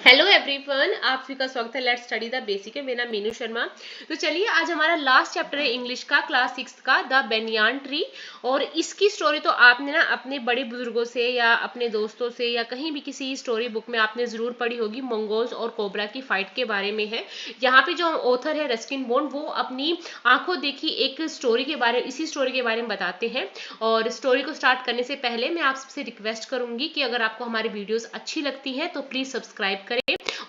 Hello everyone, आप सभी का स्वागत है। लेट्स स्टडी द बेसिक है। मेरा मीनू शर्मा। तो चलिए, आज हमारा लास्ट चैप्टर है इंग्लिश का, क्लास 6 का, द बेनियान ट्री। और इसकी स्टोरी तो आपने ना अपने बड़े बुजुर्गों से या अपने दोस्तों से या कहीं भी किसी स्टोरी बुक में आपने जरूर पढ़ी होगी। मंगोज और कोबरा की फाइट के बारे में है। यहाँ पे जो ऑथर है रस्किन बॉन्ड, वो अपनी आंखों देखी एक स्टोरी के बारे इसी स्टोरी के बारे में बताते हैं। और स्टोरी को स्टार्ट करने से पहले मैं आप सबसे रिक्वेस्ट करूंगी कि अगर आपको हमारी वीडियोस अच्छी लगती हैं तो प्लीज सब्सक्राइब करें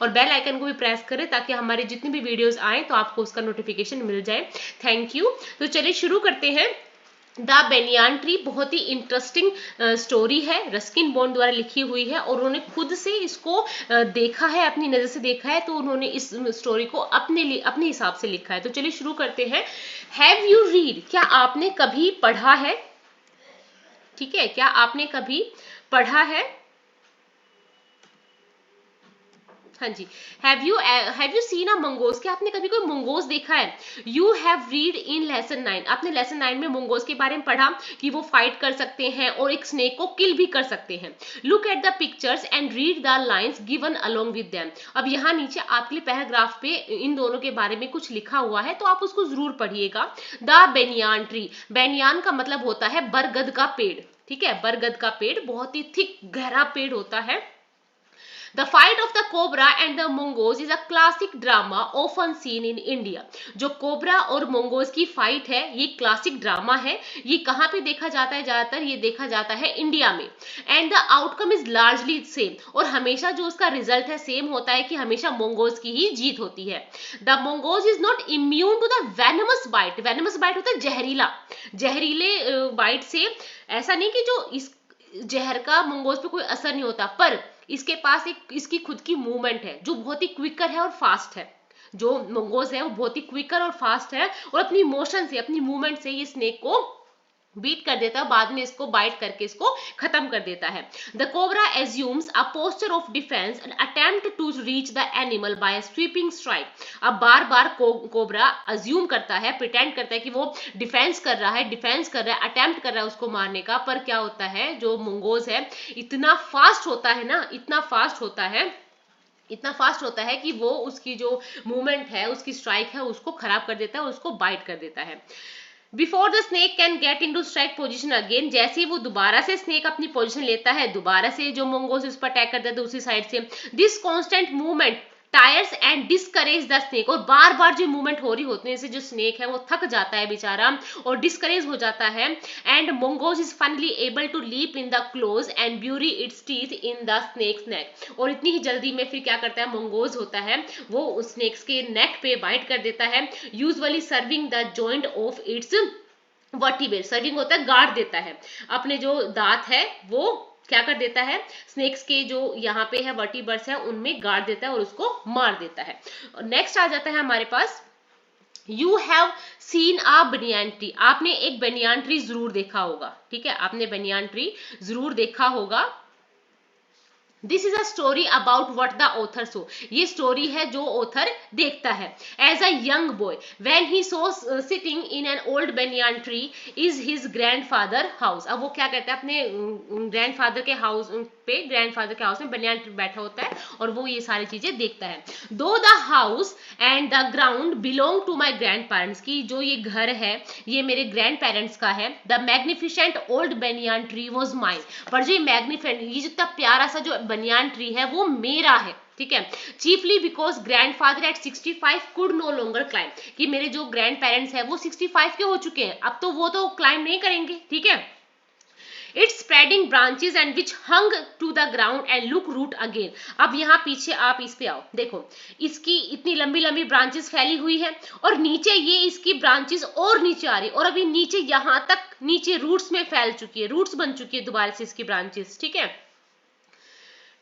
और बेल आइकन को भी प्रेस करें ताकि हमारे जितनी भी वीडियोस आए तो आपको उसका नोटिफिकेशन मिल जाए। Thank you. तो चलिए शुरू करते हैं। द बेनियान ट्री बहुत ही इंटरेस्टिंग स्टोरी है, रस्किन बॉन्ड द्वारा लिखी हुई है और उन्होंने खुद से इसको देखा है, अपनी नजर से देखा है, तो उन्होंने इस स्टोरी को अपने लिए अपने हिसाब से लिखा है। तो चलिए शुरू करते हैं। हैव यू रीड, क्या आपने कभी पढ़ा है? ठीक है, क्या आपने कभी पढ़ा है? हाँ जी। हैव यू सीन अ मंगोज, क्या आपने कभी कोई मंगोज देखा है? You have read in lesson 9, आपने लेसन 9 में मंगोज के बारे में पढ़ा कि वो फाइट कर सकते हैं और एक स्नेक को किल भी कर सकते हैं। Look at the pictures and read the lines given along with them. अब यहाँ नीचे आपके लिए पैराग्राफ पे इन दोनों के बारे में कुछ लिखा हुआ है, तो आप उसको जरूर पढ़िएगा। द बेनियान ट्री, बेनियान का मतलब होता है बरगद का पेड़। ठीक है, बरगद का पेड़ बहुत ही थिक गहरा पेड़ होता है। The fight of the cobra and the mongoose is a classic drama often seen in India. जो कोबरा और मंगोज की फाइट है, ये क्लासिक ड्रामा है। ये कहाँ पे देखा जाता है? ज्यादातर ये देखा जाता है इंडिया में। And the outcome is largely same, और हमेशा जो उसका रिजल्ट है सेम होता है कि हमेशा मंगोज की ही जीत होती है। The mongoose is not immune to the venomous bite. Venomous bite होता है जहरीला, जहरीले बाइट से। ऐसा नहीं कि जो इस जहर का मंगोज पे कोई असर नहीं होता, पर इसके पास एक इसकी खुद की मूवमेंट है जो बहुत ही क्विकर है और फास्ट है। जो मंगोज है वो बहुत ही क्विकर और फास्ट है, और अपनी मोशन से, अपनी मूवमेंट से ये स्नेक को बीट कर देता है, बाद में इसको बाइट करके इसको खत्म कर देता है। The cobra assumes a posture of defence and attempt to reach the animal by sweeping strike. अब बार बार कोबरा अज्यूम करता है, प्रिटेंड करता है कि वो डिफेंस कर रहा है, अटेम्प्ट कर रहा है उसको मारने का। पर क्या होता है, जो मंगोज है इतना फास्ट होता है ना, इतना फास्ट होता है कि वो उसकी जो मूवमेंट है, उसकी स्ट्राइक है, उसको खराब कर देता है, उसको बाइट कर देता है। Before the snake can get into strike position again, जैसे ही वो दोबारा से स्नेक अपनी पोजिशन लेता है, दोबारा से जो मंगोस उस पर अटैक करता है दूसरी साइड से, this constant movement tyres and discourage the snake, और बार बार जो मूवमेंट हो रही होती है इससे जो स्नेक है वो थक जाता है बेचारा और डिस्करेज हो जाता है। And mongoose is finally able to leap in the close and bury its teeth in the snake's neck, और इतनी ही जल्दी में फिर क्या करता है मंगोज होता है, वो उस स्नेक्स के नेक पे बाइट कर देता है, usually serving the joint of its vertebrae. Serving होता है गाड़ देता है, अपने जो दांत है वो क्या कर देता है, स्नेक्स के जो यहाँ पे है वर्टिब्रेट्स है उनमें गाड़ देता है और उसको मार देता है। नेक्स्ट आ जाता है हमारे पास, you have seen a banyan tree, आपने एक बनियान ट्री जरूर देखा होगा। ठीक है, आपने बनियान ट्री जरूर देखा होगा। This is a story about what the author saw, ये स्टोरी है जो ऑथर देखता है। As a young boy when he saw sitting in an old banyan tree is his grandfather house. अब वो क्या कहता है, अपने ग्रैंडफादर के हाउस में बनियान ट्री बैठा होता है और वो ये सारी चीजें देखता है। Though the house and the ground belong to my grand parents, की जो ये घर है ये मेरे ग्रैंड पेरेंट्स का है। The magnificent old banyan tree was mine, पर जो मैग्निफिसेंट, ये जितना प्यारा सा जो बनियान ट्री है वो मेरा है। ठीक है, chiefly because grandfather at 65 could no longer climb, कि मेरे जो ग्रैंड पेरेंट्स है वो 65 के हो चुके हैं, अब तो वो तो क्लाइम नहीं करेंगे। ठीक है, it's spreading branches and which hung to the ground and look root again. अब यहाँ पीछे आप इस पे आओ, देखो इसकी इतनी लंबी लंबी ब्रांचेस फैली हुई है और नीचे ये इसकी ब्रांचेस और नीचे आ रही है, और अभी नीचे यहाँ तक नीचे रूट्स में फैल चुकी है, रूट्स बन चुकी है दोबारा से इसकी ब्रांचेस। ठीक है,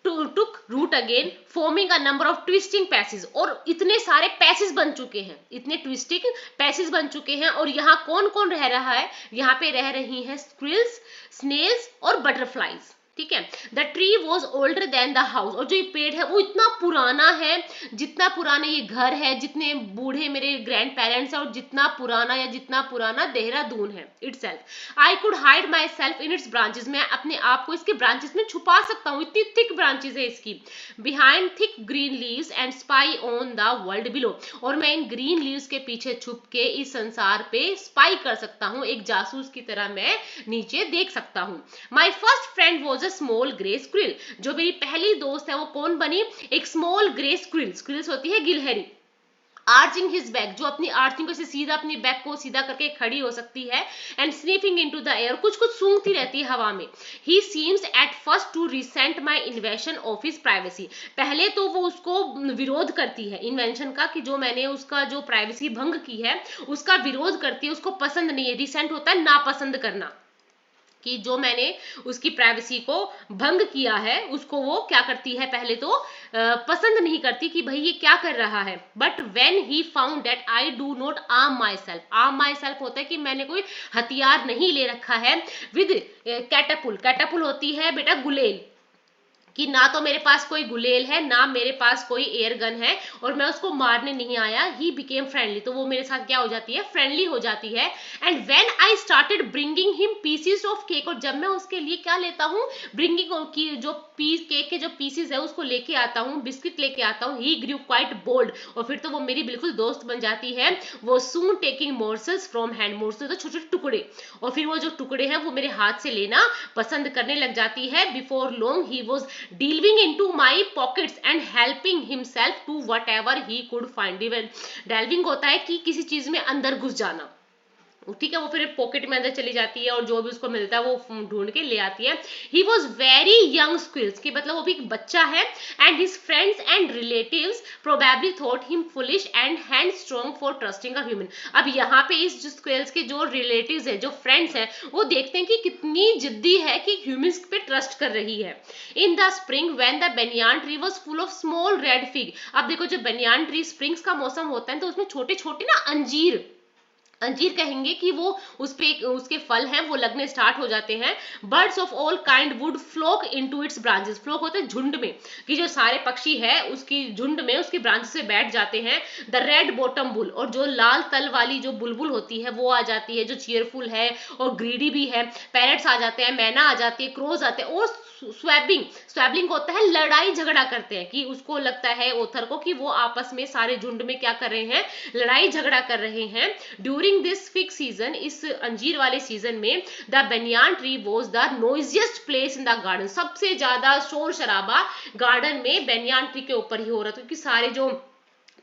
took root again forming a number of twisting passes, और इतने सारे पैसेज बन चुके हैं, इतने ट्विस्टिंग पैसेज बन चुके हैं। और यहाँ कौन कौन रह रहा है, यहाँ पे रह रही हैं स्क्विल्स, स्नेल्स और बटरफ्लाइज। ठीक है। The tree was older than the house, और जो ये पेड़ है वो इतना पुराना है, जितना पुराना ये घर है, जितने बूढ़े मेरे ग्रैंड पेरेंट्स हैं, और जितना पुराना या जितना पुराना देहरादून है itself. I could hide my self in its branches, मैं अपने आप को इसके ब्रांचेस में छुपा सकता हूँ, इतनी थिक ब्रांचेस है इसकी। Behind thick green leaves and spy on the world below, और मैं इन ग्रीन लीव्स के पीछे छुप के इस संसार पे स्पाई कर सकता हूँ, एक जासूस की तरह मैं नीचे देख सकता हूँ। My first friend was a small grey squirrel, जो मेरी पहली दोस्त है वो कौन बनी, एक स्मॉल ग्रे स्क्विरल, स्क्विरल्स होती है गिलहरी। आर्चिंग हिज बैक, जो अपनी आर्चिंग को सीधा अपनी बैक को सीधा करके खड़ी हो सकती है, and sniffing into the air, कुछ कुछ सूंघती रहती है हवा में। He seems at first to resent my invention of his privacy, पहले तो वो उसको विरोध करती है इन्वेंशन का, कि जो मैंने उसका जो प्राइवेसी भंग की है उसका विरोध करती है, उसको पसंद नहीं है। रिसेंट होता है नापसंद करना, कि जो मैंने उसकी प्राइवेसी को भंग किया है उसको वो क्या करती है, पहले तो पसंद नहीं करती कि भाई ये क्या कर रहा है। But when he found that I do not arm my self, arm my self होता है कि मैंने कोई हथियार नहीं ले रखा है, विद कैटापुल, कैटापुल होती है बेटा गुलेल, कि ना तो मेरे पास कोई गुलेल है ना मेरे पास कोई एयर गन है, और मैं उसको मारने नहीं आया। ही बिकेम फ्रेंडली, तो वो मेरे साथ क्या हो जाती है, फ्रेंडली हो जाती है। And when I started bringing him pieces of cake, और जब मैं उसके लिए क्या लेता हूँ, ब्रिंगिंग की जो पीस केक के जो पीसेस है उसको लेके आता हूँ, बिस्किट लेके आता हूँ। ही ग्रू क्वाइट बोल्ड, और फिर तो वो मेरी बिल्कुल दोस्त बन जाती है। वो सून टेकिंग मोर्सल्स फ्रॉम हैंड, मोर्सल तो छोटे छोटे टुकड़े, और फिर वो जो टुकड़े हैं वो मेरे हाथ से लेना पसंद करने लग जाती है। Before long he was delving into my pockets and helping himself to whatever he could find। delving होता है कि किसी चीज में अंदर घुस जाना, ठीक है, वो फिर पॉकेट में अंदर चली जाती है और जो भी उसको मिलता है वो ढूंढ के ले आती है। ही वॉज वेरी यंग स्क्विल्स, की मतलब वो भी एक बच्चा है। And his friends and relatives probably thought him foolish and hand strong for trusting a human. अब यहाँ पे इस जो स्क्विल्स के जो रिलेटिव्स है, जो फ्रेंड्स हैं, वो देखते हैं कि कितनी जिद्दी है कि ह्यूमंस पे ट्रस्ट कर रही है। In the spring when the banyan tree was full of small red fig, अब देखो जो बनियान ट्री स्प्रिंग्स का मौसम होता है तो उसमें छोटे छोटे ना अंजीर, अंजीर कहेंगे कि वो उस पे उसके फल हैं वो लगने स्टार्ट हो जाते हैं। Birds of all kind would flock into its branches, flock होते हैं झुंड में, कि जो सारे पक्षी है उसकी झुंड में उसके ब्रांचेस से बैठ जाते हैं। द रेड बॉटम बुल, और जो लाल तल वाली जो बुलबुल होती है वो आ जाती है, जो चीयरफुल है और ग्रीडी भी है। पैरट्स आ जाते हैं, मैना आ जाती है, क्रोज आते हैं, और स्वैबिंग, स्वैबलिंग होता है लड़ाई झगड़ा करते हैं, कि उसको लगता है ओथर को कि वो आपस में सारे झुंड में क्या कर रहे हैं, लड़ाई झगड़ा कर रहे हैं। ड्यूरिंग दिस फिग सीजन, इस अंजीर वाले सीजन में, the banyan tree was the noisiest place in the garden, सबसे ज्यादा शोर शराबा गार्डन में बनियान ट्री के ऊपर ही हो रहा था, क्योंकि सारे जो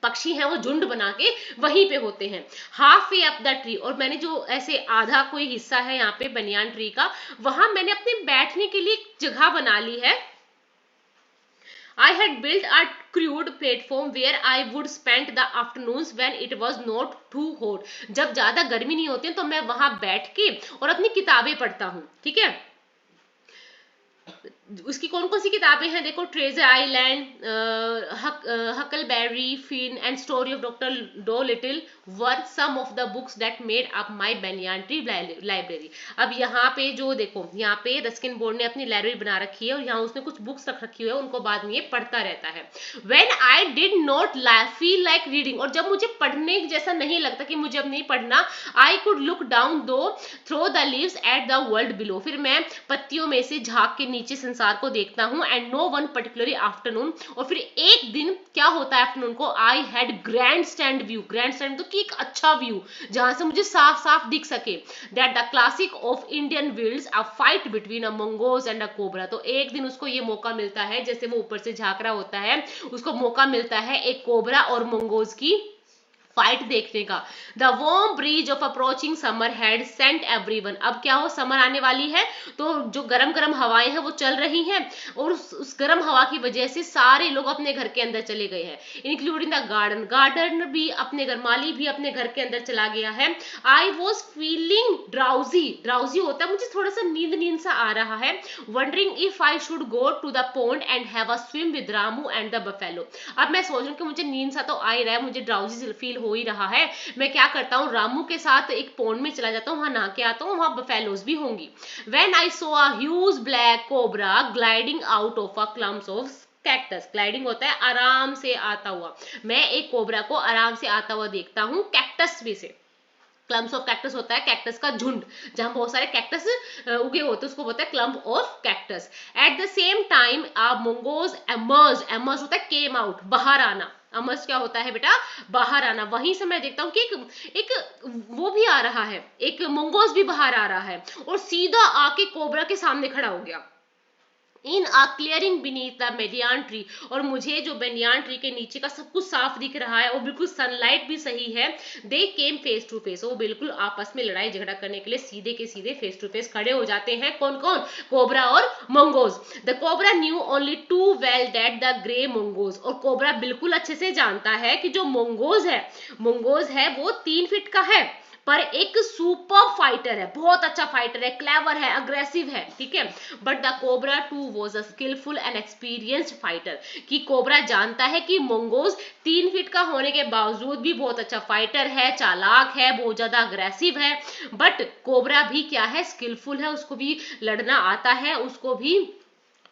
पक्षी हैं वो झुंड बना के वहीं पे होते हैं। Half way up the tree, और मैंने जो ऐसे आधा कोई हिस्सा है यहाँ पे बनियान ट्री का, वहां मैंने अपने बैठने के लिए एक जगह बना ली है। I had built a crude platform where I would spend the afternoons when it was not too hot। जब ज्यादा गर्मी नहीं होती है तो मैं वहां बैठ के और अपनी किताबें पढ़ता हूँ, ठीक है। उसकी कौन कौन सी किताबें हैं देखो, Treasure Island, Huckleberry Finn and story of doctor Dolittle were some of the books that made up my banyan tree library. अब यहाँ पे जो देखो, यहाँ पे रस्किन बोर्ड ने अपनी लाइब्रेरी बना रखी है और यहाँ उसने कुछ बुक्स रख रखी हुई है, उनको बाद में ये पढ़ता रहता है। When I did not feel like reading, और जब मुझे पढ़ने जैसा नहीं लगता कि मुझे अब नहीं पढ़ना, I could look down though through the leaves at the world below, फिर मैं पत्तियों में से झांक के नीचे संसार को देखता हूँ। And no one particularly afternoon, और फिर एक दिन क्या होता है आफ्टरनून को, I had grandstand view, grandstand तो कि एक अच्छा व्यू जहां से मुझे साफ साफ दिख सके। That the classic of Indian wilds a fight between a mongoose and a cobra, तो एक दिन उसको ये मौका मिलता है, जैसे वो ऊपर से झांक रहा होता है उसको मौका मिलता है एक कोबरा और मंगोज की फाइट देखने का। The warm breeze of approaching summer had sent everyone, अब क्या हो, समर आने वाली है तो जो गरम गरम हवाएं हैं वो चल रही हैं, और उस गरम हवा की वजह से सारे लोग अपने घर के अंदर चले गए हैं, इंक्लूडिंग द गार्डन, गार्डन भी अपने घर, माली भी अपने घर के अंदर चला गया है। I was feeling drowsy, drowsy होता है मुझे थोड़ा सा नींद नींद सा आ रहा है। Wondering if I should go to the pond and have a swim with Ramu and the buffalo, अब मैं सोच रही हूँ कि मुझे नींद सा तो आ ही रहा है, मुझे ड्राउजी फील हो ही रहा है, मैं क्या करता हूँ, रामू के साथ एक पॉन्ड में चला जाता हूँ, वहां नहा के आता हूँ, वहां बफेलोज भी होंगी। When I saw a huge black cobra gliding out of a clumps of cactus, gliding होता है आराम से आता हुआ, मैं एक कोबरा को आराम से आता हुआ देखता हूँ कैक्टस में से। क्लम्स ऑफ कैक्टस होता है कैक्टस का झुंड, जहां बहुत सारे कैक्टस उगे होते हैं, उसको बोलते हैं clump of cactus. At the same time a mongoose emerge, emerge होता है केम आउट, बाहर आना, अमर्ज क्या होता है बेटा, बाहर आना। वहीं से मैं देखता हूँ कि एक वो भी आ रहा है, एक मोंगोज भी बाहर आ रहा है और सीधा आके कोबरा के सामने खड़ा हो गया। इन आ क्लियरिंग बीनीथ द बेनियान ट्री, और मुझे जो बेनियान ट्री के नीचे का सब कुछ साफ दिख रहा है और बिल्कुल सनलाइट भी सही है। दे केम फेस टू फेस, वो बिल्कुल आपस में लड़ाई झगड़ा करने के लिए सीधे के सीधे फेस टू फेस खड़े हो जाते हैं। कौन कौन, कोबरा और mongoose. The cobra knew only too well that the grey mongoose, और कोबरा बिल्कुल अच्छे से जानता है कि जो मोंगोज है वो 3 फीट का है, पर एक सुपर फाइटर है, बहुत अच्छा फाइटर है, क्लेवर है, अग्रेसिव है, ठीक है। But the cobra too was a skilful and experienced fighter, कि कोबरा जानता है कि मोंगोज 3 फीट का होने के बावजूद भी बहुत अच्छा फाइटर है, चालाक है, बहुत ज्यादा अग्रेसिव है। बट कोबरा भी क्या है, स्किलफुल है, उसको भी लड़ना आता है, उसको भी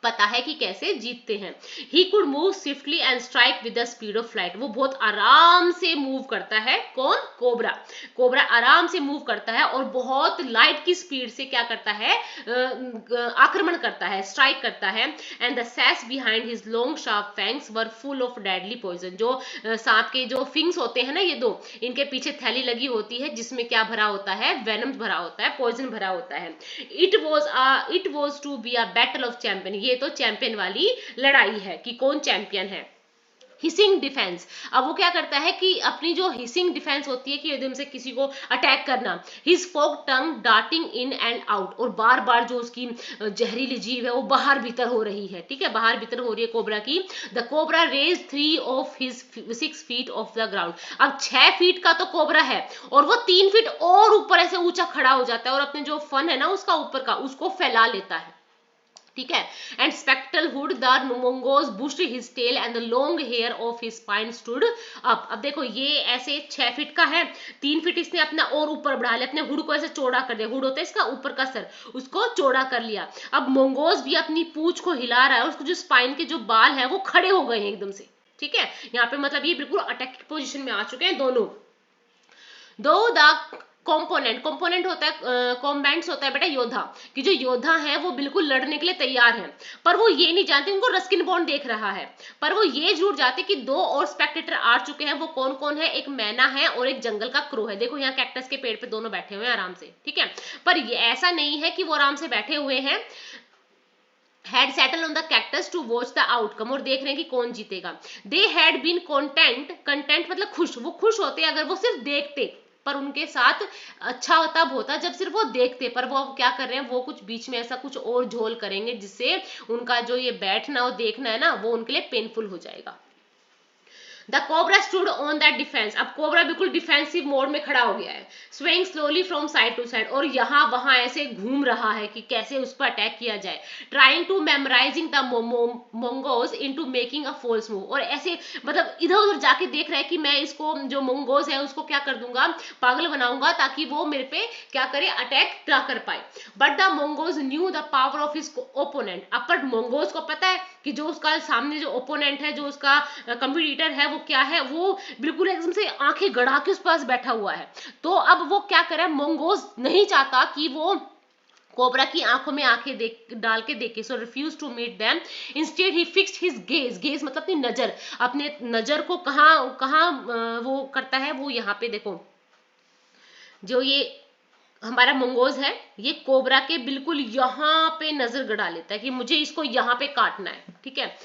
पता है कि कैसे जीतते हैं। He could move swiftly and strike with the speed of flight, वो बहुत आराम से मूव करता है। कौन, कोबरा। कोबरा आराम से मूव करता है और बहुत लाइट की स्पीड से क्या करता है, आक्रमण करता है, स्ट्राइक करता है। एंड द सैस behind his long sharp fangs were full of deadly poison, जो सांप के जो फिंग्स होते हैं ना ये दो, इनके पीछे थैली लगी होती है जिसमें क्या भरा होता है, वेनम भरा होता है, पॉइजन भरा होता है। It was to be a battle of champion, ये तो चैंपियन वाली लड़ाई है कि कौन चैंपियन है। हिसिंग डिफेंस, अब वो क्या करता है कि अपनी जो हिसिंग डिफेंस होती है कि एकदम से किसी को अटैक करना, his fork tongue darting in and out, और बार बार जो उसकी जहरीली जीभ है वो बाहर भीतर हो रही है, ठीक है, बाहर भीतर हो रही है कोबरा की। The cobra raise 3 of his 6 feet off the ground, अब 6 फीट का तो कोबरा है और वो 3 फीट और ऊपर ऐसे ऊंचा खड़ा हो जाता है और अपने जो फन है ना उसका ऊपर का उसको फैला लेता है, ठीक है। And spectral hood the mongoose bushed his tail and the long hair of his spine stood up, अब देखो ये ऐसे 6 फीट का है, 3 फीट इसने अपना और ऊपर बढ़ा लिया, अपने हुड को ऐसे चौड़ा कर दिया, हुड होता है इसका ऊपर का सर, उसको चौड़ा कर लिया। अब मोंगोज भी अपनी पूंछ को हिला रहा है, उसको जो स्पाइन के जो बाल है वो खड़े हो गए हैं एकदम से, ठीक है। यहाँ पे मतलब ये बिल्कुल अटैक पोजिशन में आ चुके हैं दोनों। दो द कंपोनेंट होता है, कॉम्बैट्स होता है बेटा योद्धा, कि जो योद्धा है वो बिल्कुल लड़ने के लिए तैयार है, पर वो ये नहीं जानते, उनको रस्किन बॉन्ड देख रहा है, पर वो ये जरूर जाते कि 2 और स्पेक्टेटर आ चुके हैं। वो कौन कौन है, एक मैना है और एक जंगल का क्रो है। देखो यहाँ कैक्टस के पेड़ पे दोनों बैठे हुए हैं आराम से, ठीक है, पर ये ऐसा नहीं है कि वो आराम से बैठे हुए हैं। had settled on the cactus to watch the outcome, और देख रहे हैं कि कौन जीतेगा। they had been content मतलब खुश, वो खुश होते अगर वो सिर्फ देखते, पर उनके साथ अच्छा तब होता जब सिर्फ वो देखते, पर वो क्या कर रहे हैं, वो कुछ बीच में ऐसा कुछ और झोल करेंगे जिससे उनका जो ये बैठना और देखना है ना वो उनके लिए पेनफुल हो जाएगा। The cobra stood on that defence, अब कोबरा बिल्कुल डिफेंसिव मोड में खड़ा हो गया है। Swing slowly from side to side, और यहाँ वहां ऐसे घूम रहा है कि कैसे उस पर अटैक किया जाए। Trying to memorising the mongoose into making a false move, और ऐसे मतलब इधर उधर जाके देख रहा है कि मैं इसको जो मोंगोज है उसको क्या कर दूंगा, पागल बनाऊंगा ताकि वो मेरे पे क्या करे, अटैक ना कर पाए। But the mongoose new the power of his opponent, अब पर मोंगोज को पता है कि जो उसका सामने जो ओपोनेंट है, जो उसका कंपटीटर है, वो क्या है, वो बिल्कुल एकदम से आंखें गड़ा के उस पास बैठा हुआ है। तो अब वो क्या करे, मोंगोज नहीं चाहता कि वो कोबरा की आंखों में आंखें डाल के देखे, so refuse to meet them. Instead he fixed his gaze मतलब अपनी नजर, अपने नजर को कहाँ वो करता है, वो यहाँ पे देखो, जो ये हमारा मंगोज है ये कोबरा के बिल्कुल यहाँ पे नजर गड़ा लेता है कि मुझे इसको यहाँ पे काटना है, ठीक है।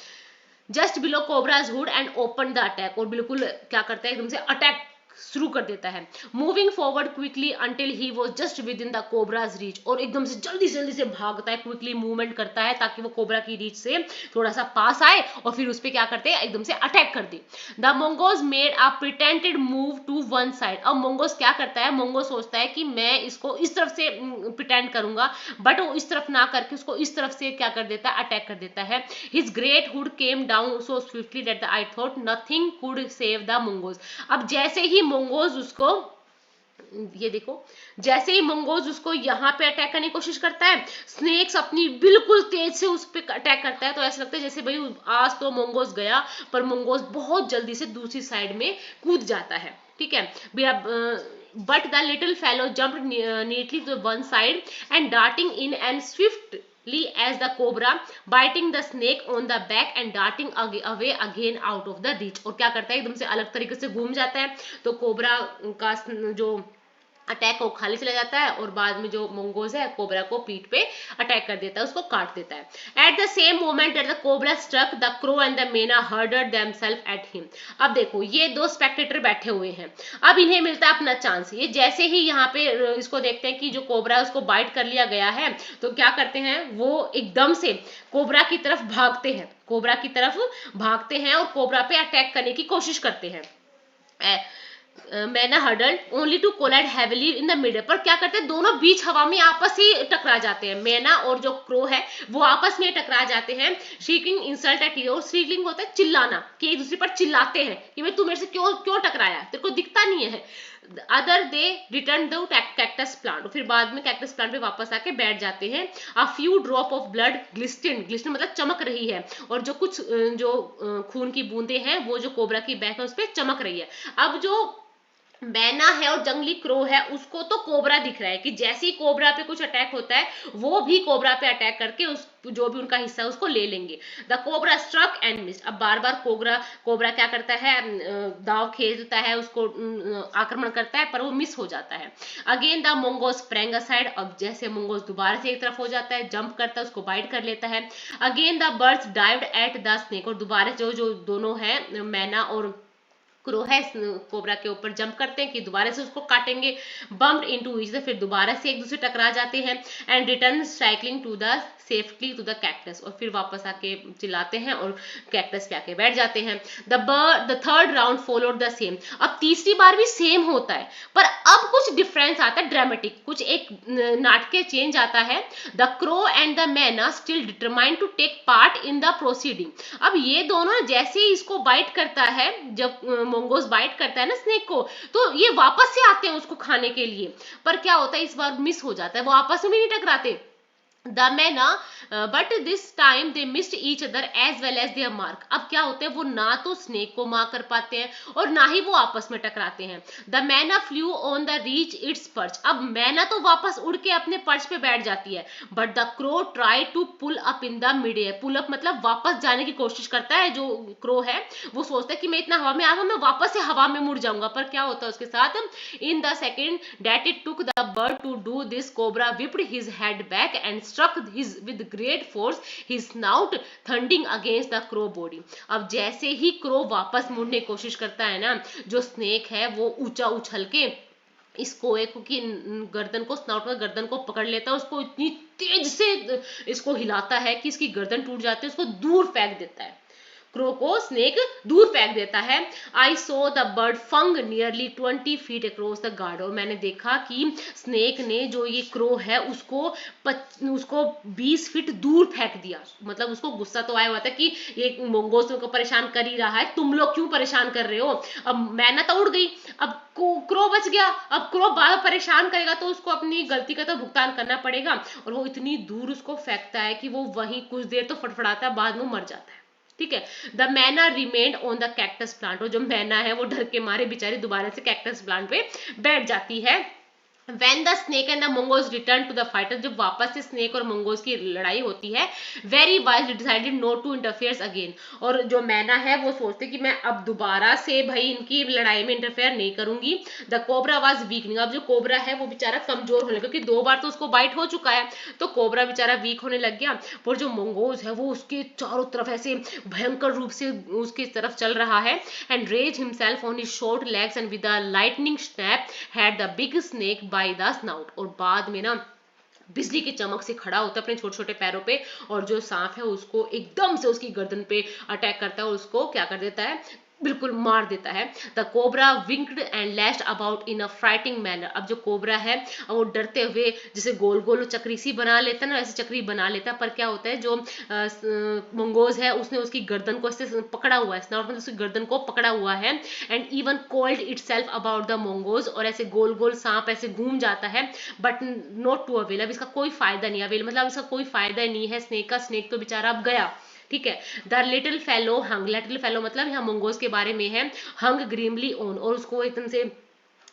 Just below cobras hood and open the attack, और बिल्कुल क्या करता है, एकदम से अटैक शुरू कर देता है। Moving forward quickly until he was just with in the cobras reach, और एकदम से जल्दी से भागता है, क्विकली मूवमेंट करता है ताकि वो कोबरा की रीच से थोड़ा सा पास आए और फिर उस पे क्या करते हैं, एकदम से अटैक कर दे। The mongoose made a pretended move to one side, अब मोंगोज क्या करता है, मोंगोज सोचता है कि मैं इसको इस तरफ से प्रिटेंड करूंगा, बट वो इस तरफ ना करके उसको इस तरफ से क्या कर देता है, अटैक कर देता है। His great hood came down so swiftly that I thought nothing could save the mongoose, अब जैसे ही ही मंगोज उसको, ये देखो, जैसे ही मंगोज उसको यहाँ पे अटैक करने की कोशिश करता है, स्नेक्स अपनी बिल्कुल तेज से उस पर अटैक करता है। तो ऐसा लगता है जैसे भाई आज तो मंगोज गया, पर मंगोज बहुत जल्दी से दूसरी साइड में कूद जाता है। ठीक है, but the little fellow jumped neatly to one side and darting in and swiftly as the cobra, biting the snake on the back and darting away again out of the reach। और क्या करता है, एकदम से अलग तरीके से घूम जाता है, तो कोबरा का जो अटैक को खाली चला जाता है, और बाद में जो मंगोज है कोबरा को पीठ पे अटैक कर देता है, उसको काट देता है। At the same moment that the cobra struck, the crow and the myna hurled themselves at him. अब देखो ये दो स्पेक्टेटर बैठे हुए हैं, अब इन्हें मिलता है अपना चांस। ये जैसे ही यहाँ पे इसको देखते हैं कि जो कोबरा है उसको बाइट कर लिया गया है, तो क्या करते हैं, वो एकदम से कोबरा की तरफ भागते हैं, कोबरा की तरफ भागते हैं और कोबरा पे अटैक करने की कोशिश करते हैं। Myna hurdle only to collide heavily in the middle. पर क्या करते हैं, दोनों बीच हवा में आपस ही टकरा जाते हैं। मैना और जो क्रो है वो आपस में टकरा जाते हैं। Shrieking insult at ear, shrieking होता है चिल्लाना, कि एक दूसरे पर चिल्लाते हैं कि भाई तू मेरे से क्यों क्यों टकराया, तेरे को दिखता नहीं है। Other they return the cactus plant, फिर बाद में कैक्टस प्लांट पे वापस आके बैठ जाते हैं। A few drop of blood glisten, glisten मतलब चमक रही है, और जो कुछ जो खून की बूंदे हैं वो जो कोबरा की बैक है उस पर चमक रही है। अब जो मैना है और जंगली क्रो है उसको तो कोबरा दिख रहा है कि जैसे ही कोबरा पे कुछ अटैक होता है वो भी कोबरा पे अटैक करके उस जो भी उनका हिस्सा है उसको ले लेंगे। The cobra struck and miss, अब बार बार कोबरा क्या करता है, दाव खेलता है, उसको आक्रमण करता है, पर वो मिस हो जाता है। Again the mongoose sprang aside, अब जैसे मोंगोज दोबारा से एक तरफ हो जाता है, जंप करता है, उसको बाइट कर लेता है। Again the birds dived at the snake, और दोबारा जो दोनों है मैना और क्रो है कोबरा के ऊपर जंप करते हैं कि दोबारा से उसको काटेंगे। बम्प्ड इनटू ईच अदर, फिर दोबारा से एक दूसरे टकरा जाते हैं। And return cycling to the safely to the cactus, और फिर वापस आके चिल्लाते हैं और कैक्टस पे आके बैठ जाते हैं। The third round followed the same, अब तीसरी बार भी सेम होता है, पर अब कुछ डिफरेंस आता है, ड्रामेटिक, कुछ एक नाटकीय चेंज आता है। The crow and the myna still determined to take part in the proceeding. अब ये दोनों जैसे ही इसको बाइट करता है, जब मोंगोज बाइट करता है ना स्नेक को, तो ये वापस से आते हैं उसको खाने के लिए, पर क्या होता है इस बार मिस हो जाता है, वो आपस में भी नहीं टकराते the myna, but this time they missed each other as well as their mark. अब क्या होता है, वो ना तो स्नेक को मार कर पाते हैं और ना ही वो आपस में टकराते हैं। द मैना flu on the reach its perch, अब मैना तो वापस उड़ के अपने पर्च पे बैठ जाती है, but the crow try to pull up in the mid air, pull up मतलब वापस जाने की कोशिश करता है। जो क्रो है वो सोचता है कि मैं इतना हवा में आ गया, मैं वापस से हवा में मुड़ जाऊंगा, पर क्या होता है उसके साथ, in the second that it took the bird to do this, cobra whipped his head back and struck his with great force, his snout thundering against the crow body। अब जैसे ही क्रो वापस मुड़ने की कोशिश करता है ना, जो स्नेक है वो ऊंचा उछल के इस कोए की गर्दन को, स्नाउट में गर्दन को पकड़ लेता है, उसको इतनी तेज से इसको हिलाता है कि इसकी गर्दन टूट जाती है, उसको दूर फेंक देता है, क्रो को स्नेक दूर फेंक देता है। I saw the bird flung nearly 20 feet across the garden, और मैंने देखा कि स्नेक ने जो ये क्रो है उसको 20 फीट दूर फेंक दिया। मतलब उसको गुस्सा तो आया हुआ था कि ये मोंगोज को परेशान कर ही रहा है, तुम लोग क्यों परेशान कर रहे हो। अब मैना तो उड़ गई, अब क्रो बच गया, अब क्रो बार परेशान करेगा तो उसको अपनी गलती का तो भुगतान करना पड़ेगा, और वो इतनी दूर उसको फेंकता है कि वो वहीं कुछ देर तो फटफड़ाता है, बाद में मर जाता है। ठीक है, द मैना remained on the cactus plant, और जो मैना है वो डर के मारे बेचारी दोबारा से कैक्टस प्लांट पे बैठ जाती है। When the snake and the mongoose return to the fighter, जब वापस से स्नेक और मंगोज की लड़ाई होती है, very wisely decided not to interfere again, और जो मैना है वो सोचते कि मैं अब दोबारा से भाई इनकी लड़ाई में इंटरफेयर नहीं करूंगी। द कोबरा वाज वीकनिंग, अब जो कोबरा है वो बेचारा कमजोर होने लगा, क्योंकि 2 बार तो उसको बाइट हो चुका है, तो कोबरा बेचारा वीक होने लग गया। और जो मंगोज है वो उसके चारों तरफ ऐसे भयंकर रूप से उसकी तरफ चल रहा है, and raise himself on his short legs and with a lightning snap had the big snake by the snout, और बाद में ना बिजली की चमक से खड़ा होता है अपने छोटे छोटे पैरों पे, और जो सांप है उसको एकदम से उसकी गर्दन पे अटैक करता है और उसको क्या कर देता है, बिल्कुल मार देता है। The cobra winked and lashed about in a frightening manner. अब जो कोबरा है वो डरते हुए जैसे गोल गोल चक्री सी बना लेता है ना, ऐसे चक्री बना लेता है, पर क्या होता है जो मंगोज है उसने उसकी गर्दन को ऐसे पकड़ा हुआ है, स्नॉट मतलब उसकी गर्दन को पकड़ा हुआ है, and even coiled itself about the mongoose, और ऐसे गोल गोल सांप ऐसे घूम जाता है, बट नॉट टू अवेल। अब इसका कोई फायदा नहीं, अवेल मतलब इसका कोई फायदा नहीं है स्नेक का, स्नेक तो बेचारा अब गया। ठीक है। The little fellow hung, little fellow मतलब यहाँ मंगोज के बारे में है, हंग ग्रीमली ऑन, और उसको एकदम से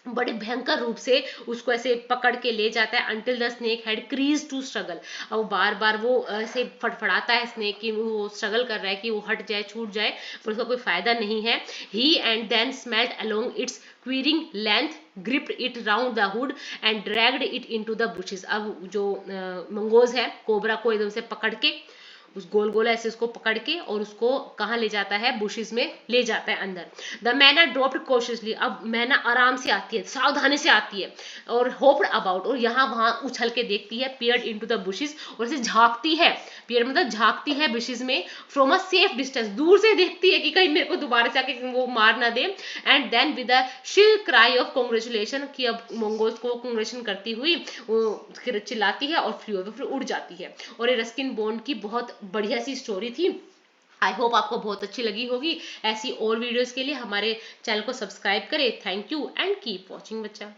बड़े भयंकर रूप से उसको ऐसे पकड़ के ले जाता है, अंटिल द स्नेक हैड क्रीज टू स्ट्रगल। अब बार बार वो ऐसे फड़फड़ाता है स्नेक की, वो स्ट्रगल कर रहा है कि वो हट जाए छूट जाए, पर उसका कोई फायदा नहीं है। He and then smelt along its quivering length, gripped it round the hood and dragged it into the bushes. अब जो मंगोज है कोबरा को एकदम से पकड़ के उस गोल गोल ऐसे उसको पकड़ के और उसको कहाँ ले जाता है, बुशेस में ले जाता है अंदर। द मैना ड्रॉप्ड कॉशियसली, अब मैना आराम से आती है, सावधानी से आती है, और होप्ड अबाउट, और यहाँ वहां उछल के देखती है, पियर्ड इनटू द बुशेस, और ऐसे झांकती है, पियर मतलब झांकती है बुशेस में, फ्रॉम अ सेफ डिस्टेंस, दूर से देखती है कि कहीं मेरे को दोबारा से आके वो मार ना दे, एंड देन विद अ शिल क्राई ऑफ कॉन्ग्रेचुलेशन, कि अब मंगोज को कॉन्ग्रेचुलेशन करती हुई वो चिल्लाती है और फ्ली फिर उड़ जाती है। और ये रस्किन बॉन्ड की बहुत बढ़िया सी स्टोरी थी। आई होप आपको बहुत अच्छी लगी होगी। ऐसी और वीडियोस के लिए हमारे चैनल को सब्सक्राइब करें। Thank you and keep watching बच्चा।